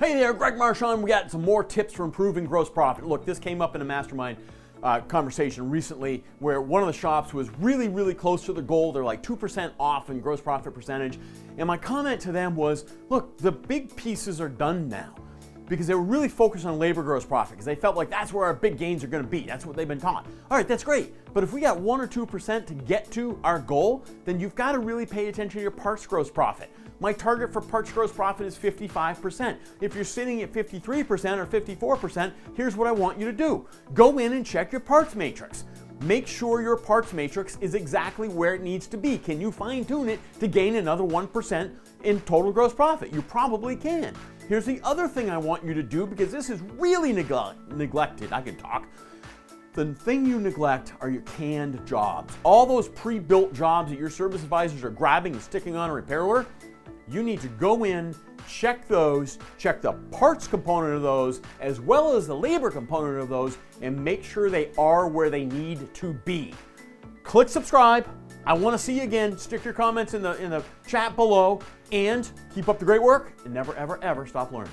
Hey there, Greg Marchand. We got some more tips for improving gross profit. Look, this came up in a mastermind conversation recently where one of the shops was really close to the goal. They're like 2% off in gross profit percentage. And my comment to them was, look, the big pieces are done now, because they were really focused on labor gross profit because they felt like that's where our big gains are going to be. That's what they've been taught. All right, that's great. But if we got 1 or 2% to get to our goal, then you've got to really pay attention to your parts gross profit. My target for parts gross profit is 55%. If you're sitting at 53% or 54%, here's what I want you to do. Go in and check your parts matrix. Make sure your parts matrix is exactly where it needs to be. Can you fine tune it to gain another 1% in total gross profit? You probably can. Here's the other thing I want you to do, because this is really neglected. I can talk. The thing you neglect are your canned jobs. All those pre-built jobs that your service advisors are grabbing and sticking on a repair order. You need to go in, check those, check the parts component of those, as well as the labor component of those, and make sure they are where they need to be. Click subscribe. I want to see you again. Stick your comments in the chat below, and keep up the great work, and never, ever, ever stop learning.